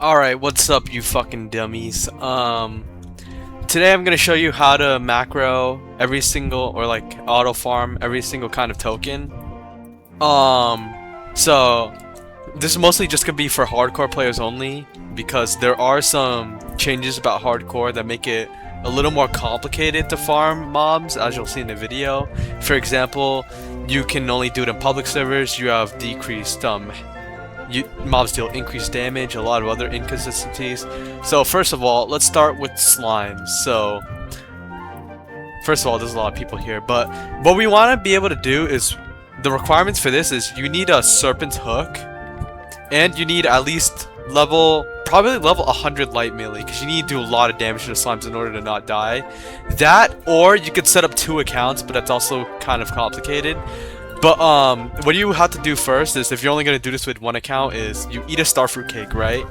Alright, what's up, you fucking dummies? Today I'm gonna show you how to macro every single, or like auto farm every single kind of token. So this is mostly just gonna be for hardcore players only, because there are some changes about hardcore that make it a little more complicated to farm mobs, as you'll see in the video. For example, you can only do it in public servers. You have decreased mobs deal increased damage, a lot of other inconsistencies. So first of all, let's start with slimes. So first of all, there's a lot of people here, but what we want to be able to do is, the requirements for this is you need a serpent's hook, and you need at least probably level 100 light melee, because you need to do a lot of damage to the slimes in order to not die. That, or you could set up 2 accounts, but that's also kind of complicated. But what you have to do first is, if you're only going to do this with 1 account, is you eat a starfruit cake, right?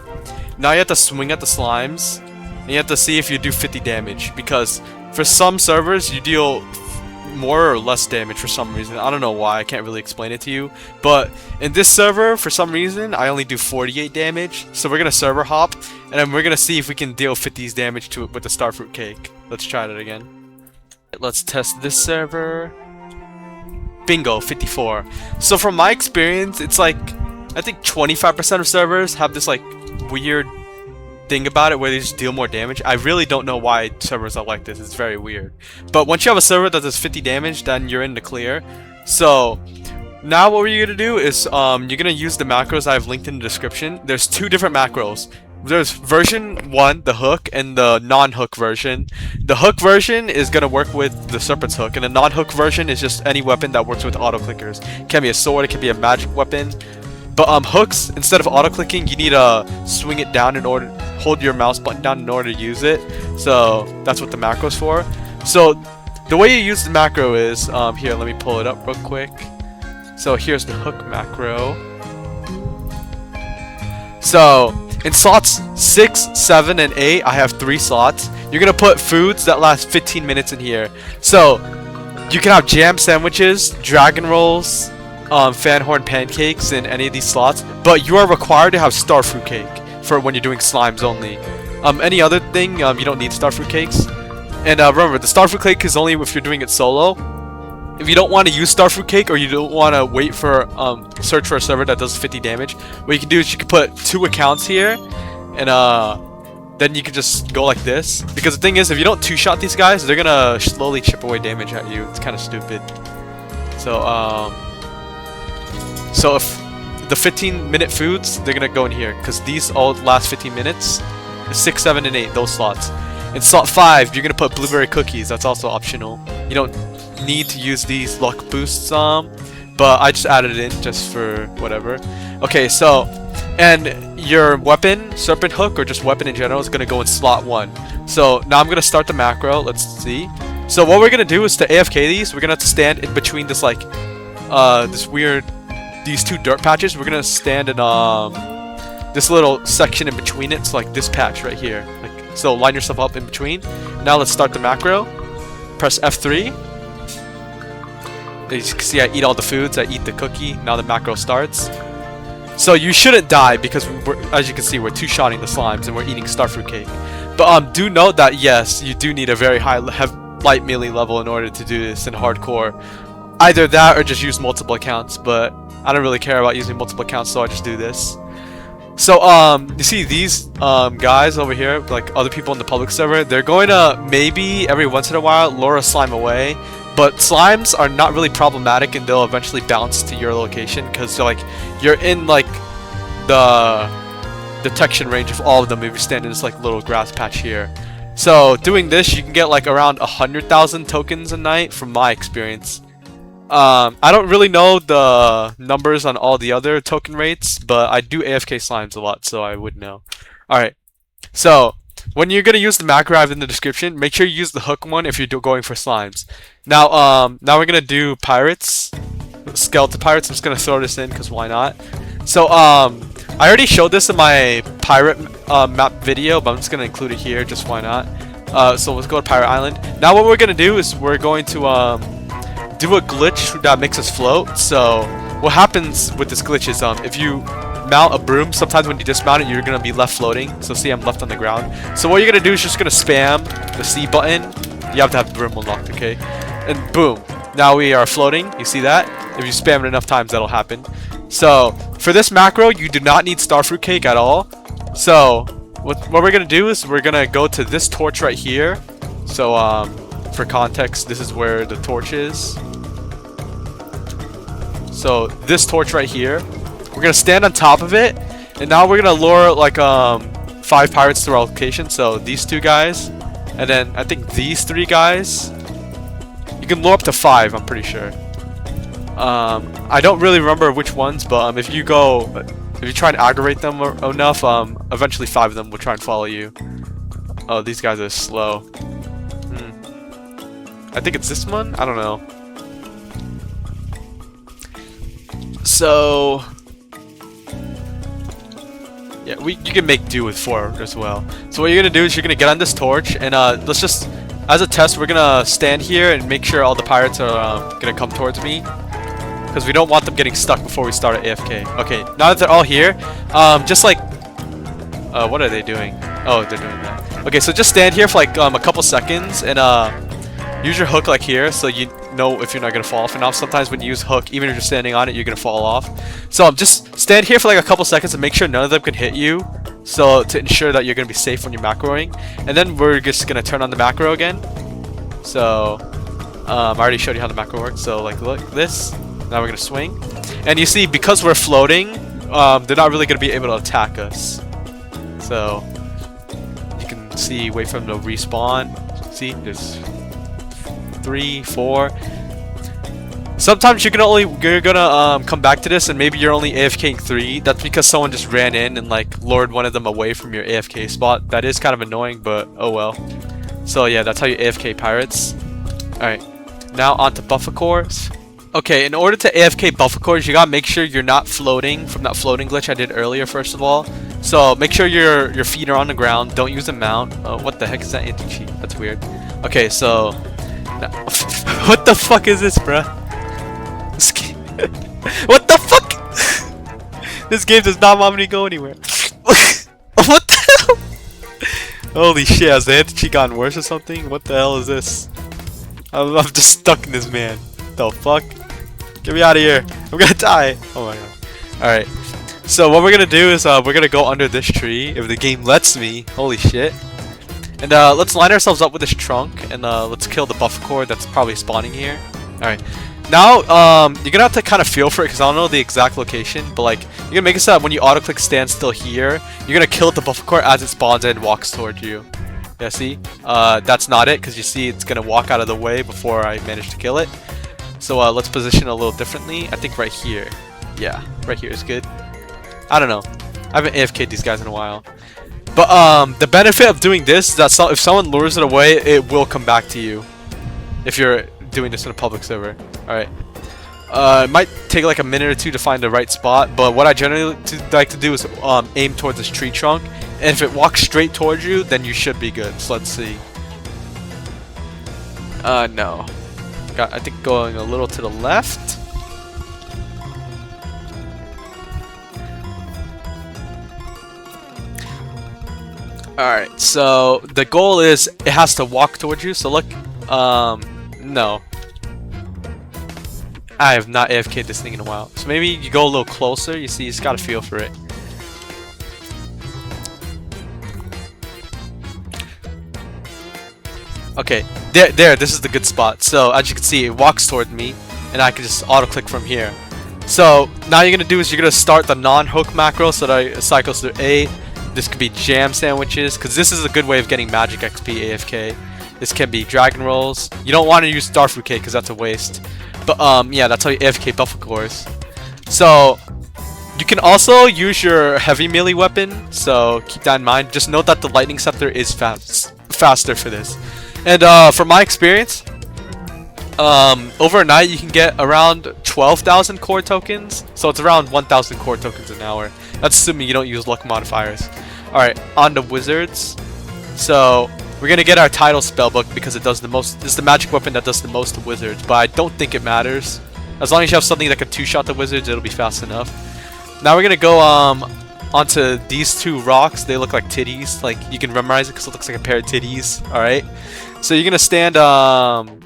Now you have to swing at the slimes, and you have to see if you do 50 damage, because for some servers you deal more or less damage for some reason. I don't know why, I can't really explain it to you. But in this server, for some reason, I only do 48 damage. So we're going to server hop, and then we're going to see if we can deal 50's damage to it with the starfruit cake. Let's try that again. Let's test this server. Bingo, 54. So from my experience, it's like, I think 25% of servers have this like weird thing about it where they just deal more damage. I really don't know why servers are like this. It's very weird. But once you have a server that does 50 damage, then you're in the clear. So now what we're gonna do is you're gonna use the macros I've linked in the description. There's 2 different macros. There's version 1, the hook, and the non-hook version. The hook version is going to work with the serpent's hook, and the non-hook version is just any weapon that works with auto-clickers. It can be a sword, it can be a magic weapon. But hooks, instead of auto-clicking, you need to swing it down in order, hold your mouse button down in order to use it. So that's what the macro's for. So the way you use the macro is, here, let me pull it up real quick. So here's the hook macro. So in slots 6, 7, and 8, I have 3 slots. You're gonna put foods that last 15 minutes in here. So you can have jam sandwiches, dragon rolls, fanhorn pancakes in any of these slots, but you are required to have starfruit cake for when you're doing slimes only. Any other thing, you don't need starfruit cakes. And remember, the starfruit cake is only if you're doing it solo. If you don't want to use starfruit cake, or you don't want to wait for search for a server that does 50 damage, what you can do is you can put 2 accounts here, and then you can just go like this. Because the thing is, if you don't 2-shot these guys, they're gonna slowly chip away damage at you. It's kind of stupid. So so if the 15-minute foods, they're gonna go in here, because these all last 15 minutes. 6, 7, and 8, those slots. In slot 5, you're gonna put blueberry cookies. That's also optional. You don't need to use these luck boosts, but I just added it in just for whatever. Okay, so, and your weapon, serpent hook, or just weapon in general, is gonna go in slot 1. So now I'm gonna start the macro. Let's see. So what we're gonna do is, to AFK these, we're gonna have to stand in between this like these 2 dirt patches. We're gonna stand in this little section in between it. So like this patch right here. Like, so line yourself up in between. Now let's start the macro. Press F3. As you can see, I eat all the foods. I eat the cookie. Now the macro starts. So you shouldn't die, because as you can see, we're 2-shotting the slimes and we're eating starfruit cake. But do note that yes, you do need a very high light melee level in order to do this in hardcore. Either that or just use multiple accounts. But I don't really care about using multiple accounts, so I just do this. So you see these guys over here, like other people in the public server, they're going to maybe every once in a while lure a slime away. But slimes are not really problematic, and they'll eventually bounce to your location, because you're in like the detection range of all of them if you stand in this like little grass patch here. So doing this, you can get like around 100,000 tokens a night from my experience. I don't really know the numbers on all the other token rates, but I do AFK slimes a lot, so I would know. Alright, so when you're going to use the macro I have in the description, make sure you use the hook one if you're going for slimes. Now we're going to do pirates, skeleton pirates. I'm just going to throw this in because why not. So I already showed this in my pirate map video, but I'm just going to include it here, just why not. So let's go to Pirate Island. Now what we're going to do is we're going to do a glitch that makes us float. So what happens with this glitch is if you mount a broom, sometimes when you dismount it, you're gonna be left floating. So see, I'm left on the ground. So what you're gonna do is just gonna spam the C button. You have to have the broom unlocked, okay? And boom, now we are floating. You see that? If you spam it enough times, that'll happen. So for this macro, you do not need star fruit cake at all. So what we're gonna do is we're gonna go to this torch right here. So for context, this is where the torch is. So this torch right here, we're gonna stand on top of it, and now we're gonna lure like 5 pirates to our location. So these 2 guys, and then I think these 3 guys. You can lure up to 5, I'm pretty sure. I don't really remember which ones, but if you try and aggravate them enough, eventually 5 of them will try and follow you. Oh, these guys are slow. I think it's this one? I don't know. So yeah, you can make do with 4 as well. So what you're gonna do is you're gonna get on this torch, and let's just, as a test, we're gonna stand here and make sure all the pirates are gonna come towards me, because we don't want them getting stuck before we start at AFK. Okay, now that they're all here, just like what are they doing? Oh, they're doing that. Okay, so just stand here for like a couple seconds, and use your hook like here, so you know if you're not gonna fall off. And now sometimes when you use hook, even if you're standing on it, you're gonna fall off. So just stand here for like a couple seconds and make sure none of them can hit you, so to ensure that you're gonna be safe when you're macroing. And then we're just gonna turn on the macro again. So I already showed you how the macro works. So like look this. Now we're gonna swing, and you see, because we're floating, they're not really gonna be able to attack us. So you can see, wait for them to respawn. See, there's 3, 4. Sometimes you're gonna come back to this, and maybe you're only AFKing 3. That's because someone just ran in and like lured one of them away from your AFK spot. That is kind of annoying, but oh well. So yeah, that's how you AFK pirates. Alright, now on to buffer cores. Okay, in order to AFK buffer cores, you gotta make sure you're not floating from that floating glitch I did earlier, first of all. So make sure your feet are on the ground. Don't use a mount. What the heck is that anti-cheat? That's weird. Okay, so what the fuck is this, bruh? What the fuck? This game does not want me to go anywhere. What the hell? Holy shit, has the anti-cheat gotten worse or something? What the hell is this? I'm just stuck in this, man. The fuck? Get me out of here. I'm gonna die. Oh my god. Alright. So what we're gonna do is we're gonna go under this tree if the game lets me. Holy shit. And let's line ourselves up with this trunk, and let's kill the buffer core that's probably spawning here. Alright. Now, you're gonna have to kind of feel for it, because I don't know the exact location, but like, you're gonna make it so that when you auto-click stand still here, you're gonna kill the buffer core as it spawns and walks towards you. Yeah, see? That's not it, because you see it's gonna walk out of the way before I manage to kill it. So let's position it a little differently. I think right here. Yeah, right here is good. I don't know. I haven't AFK'd these guys in a while. But the benefit of doing this is that if someone lures it away, it will come back to you. If you're doing this in a public server. Alright. It might take like a minute or 2 to find the right spot, but what I generally like to do is aim towards this tree trunk. And if it walks straight towards you, then you should be good. So let's see. No. I think going a little to the left. Alright, so the goal is it has to walk towards you. So look, no. I have not AFK'd this thing in a while. So maybe you go a little closer. You see, you just gotta feel for it. Okay, there, this is the good spot. So as you can see, it walks toward me, and I can just auto-click from here. So now you're gonna do is you're gonna start the non-hook macro, so that it cycles through A. This could be jam sandwiches, because this is a good way of getting magic XP AFK. This can be dragon rolls. You don't want to use starfruit cake because that's a waste. But yeah, that's how you AFK buffer cores. So you can also use your heavy melee weapon, so keep that in mind. Just note that the lightning scepter is faster for this. And from my experience, overnight you can get around 12,000 core tokens. So it's around 1,000 core tokens an hour. That's assuming you don't use luck modifiers. Alright, on to wizards. So we're gonna get our title spellbook because it does the most. This is the magic weapon that does the most to wizards, but I don't think it matters. As long as you have something that can two-shot the wizards, it'll be fast enough. Now we're gonna go onto these two rocks. They look like titties. Like you can memorize it because it looks like a pair of titties. All right. So you're gonna stand on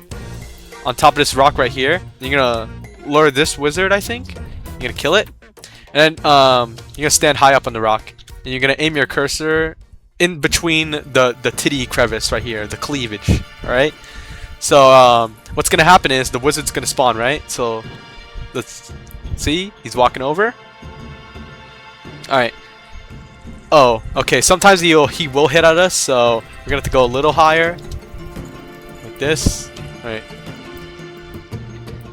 top of this rock right here. You're gonna lure this wizard. I think you're gonna kill it, and then you're gonna stand high up on the rock, and you're gonna aim your cursor in between the titty crevice right here, the cleavage. All right. So what's gonna happen is the wizard's gonna spawn, right? So let's see. He's walking over. All right. Oh, okay. Sometimes he will hit at us, so we're gonna have to go a little higher, like this. All right.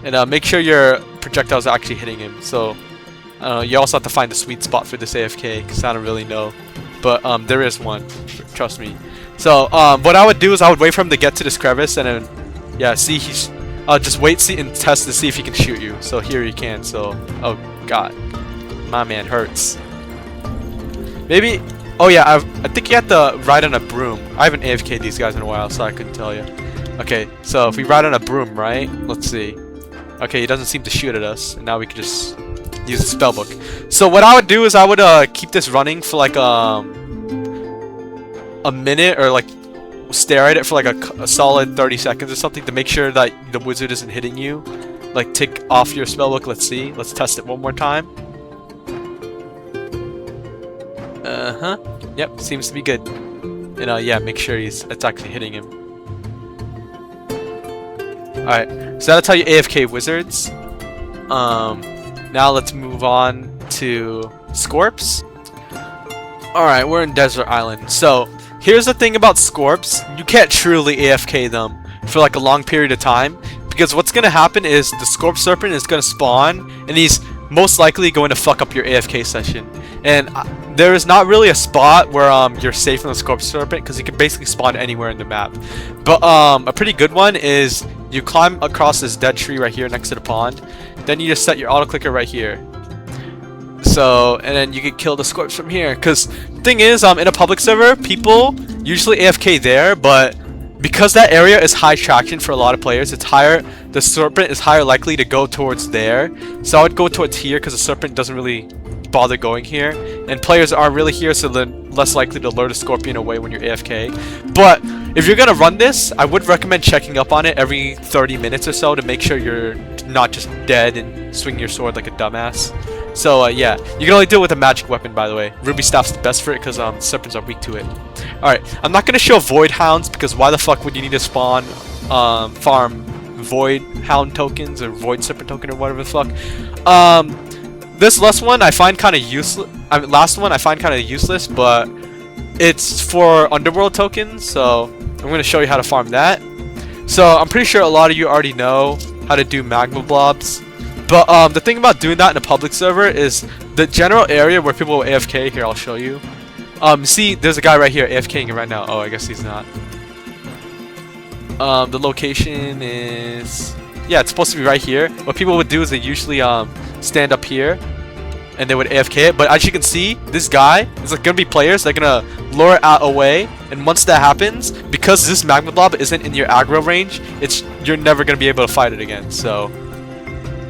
And make sure your projectiles are actually hitting him. So you also have to find the sweet spot for this AFK, because I don't really know, but there is one. Trust me. So what I would do is I would wait for him to get to this crevice, and then yeah, see he's just wait, see, and test to see if he can shoot you. So here he can. So oh god, my man hurts. Maybe. Oh yeah, I think you have to ride on a broom. I haven't AFK'd these guys in a while, so I couldn't tell you. Okay, so if we ride on a broom, right? Let's see. Okay, he doesn't seem to shoot at us, and now we can just use the spellbook. So what I would do is I would keep this running for like a minute, or like stare at it for like a solid 30 seconds or something to make sure that the wizard isn't hitting you. Like tick off your spellbook. Let's see. Let's test it one more time. Yep, seems to be good. And yeah, make sure it's actually hitting him. Alright, so that's how you AFK wizards. Now let's move on to Scorps. Alright, we're in Desert Island. So here's the thing about Scorps. You can't truly AFK them for like a long period of time, because what's gonna happen is the Scorp Serpent is gonna spawn, and he's most likely going to fuck up your AFK session. And there is not really a spot where you're safe from the Scorp Serpent, because he can basically spawn anywhere in the map. But a pretty good one is you climb across this dead tree right here next to the pond. Then you just set your auto clicker right here. So, and then you can kill the Scorps from here. Because the thing is, in a public server, people usually AFK there, but because that area is high traction for a lot of players, it's higher. The Serpent is higher likely to go towards there. So I would go towards here because the Serpent doesn't really bother going here, and players aren't really here, so they're less likely to lure the Scorpion away when you're AFK. But if you're gonna run this, I would recommend checking up on it every 30 minutes or so to make sure you're not just dead and swinging your sword like a dumbass. So yeah, you can only do it with a magic weapon, by the way. Ruby Staff's the best for it because serpents are weak to it. Alright, I'm not gonna show Void Hounds because why the fuck would you need to spawn farm Void Hound tokens or Void Serpent token or whatever the fuck. This last one I find kind of useless. Last one I find kind of useless, but it's for Underworld tokens, so I'm going to show you how to farm that. So I'm pretty sure a lot of you already know how to do magma blobs, but the thing about doing that in a public server is the general area where people will AFK. Here, I'll show you. See, there's a guy right here AFKing right now. Oh, I guess he's not. The location is, yeah, it's supposed to be right here. What people would do is they usually stand up here and they would AFK it, but as you can see, this guy is like gonna be players that are gonna lure it out away, and once that happens, because this magma blob isn't in your aggro range, you're never gonna be able to fight it again. So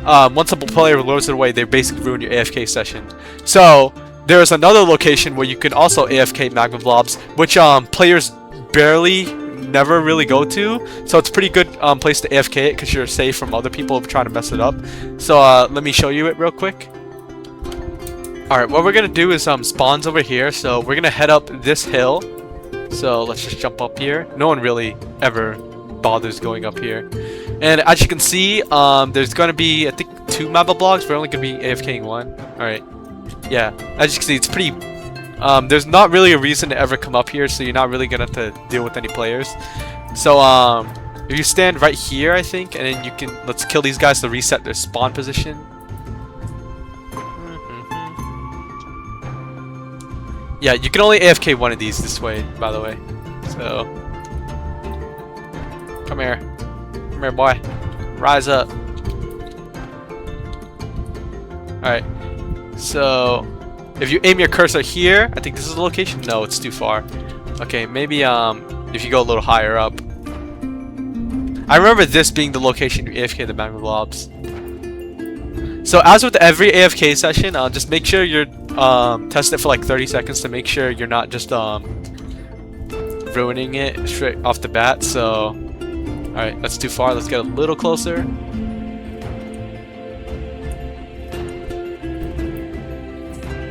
once a player lures it away, they basically ruin your AFK session. So there's another location where you can also AFK magma blobs, which players never really go to, so it's a pretty good place to AFK it because you're safe from other people trying to mess it up. So let me show you it real quick. Alright, what we're gonna do is spawns over here, so we're gonna head up this hill. So let's just jump up here. No one really ever bothers going up here. And as you can see, there's gonna be, I think, 2 magma blocks. We're only gonna be AFKing 1. Alright, yeah, as you can see, it's pretty there's not really a reason to ever come up here, so you're not really gonna have to deal with any players. So if you stand right here, I think, and then you can, let's kill these guys to reset their spawn position. Yeah, you can only AFK one of these this way, by the way. So come here, boy, rise up. Alright, so if you aim your cursor here, I think this is the location. No, it's too far. Okay, maybe if you go a little higher up. I remember this being the location you AFK the magma blobs. So as with every AFK session, just make sure you're test it for like 30 seconds to make sure you're not just ruining it straight off the bat. So, all right, that's too far. Let's get a little closer.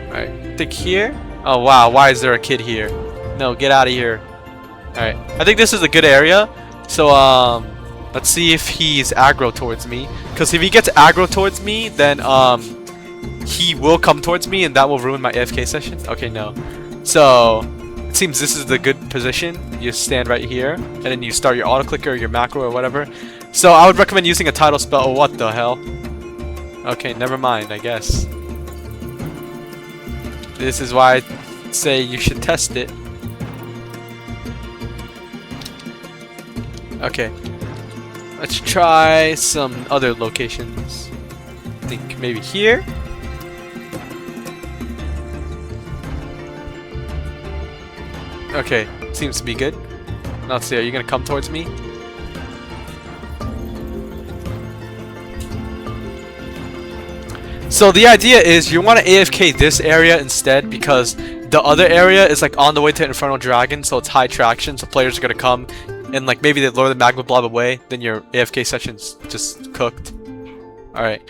All right, I think here. Oh wow, why is there a kid here? No, get out of here. All right, I think this is a good area. So let's see if he's aggro towards me. Because if he gets aggro towards me, then he will come towards me, and that will ruin my AFK session. Okay, no. So it seems this is the good position. You stand right here, and then you start your auto clicker, or your macro, or whatever. So I would recommend using a title spell. Oh, what the hell? Okay, never mind. I guess this is why I say you should test it. Okay, let's try some other locations. I think maybe here. Okay, seems to be good. Now let's see, are you gonna come towards me? So the idea is you want to AFK this area instead, because the other area is like on the way to Infernal Dragon, so it's high traction, so players are gonna come and like maybe they lure the magma blob away, then your AFK session's just cooked. Alright.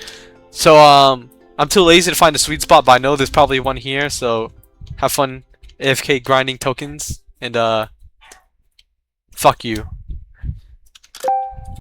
So I'm too lazy to find a sweet spot, but I know there's probably one here, so have fun AFK grinding tokens, and fuck you.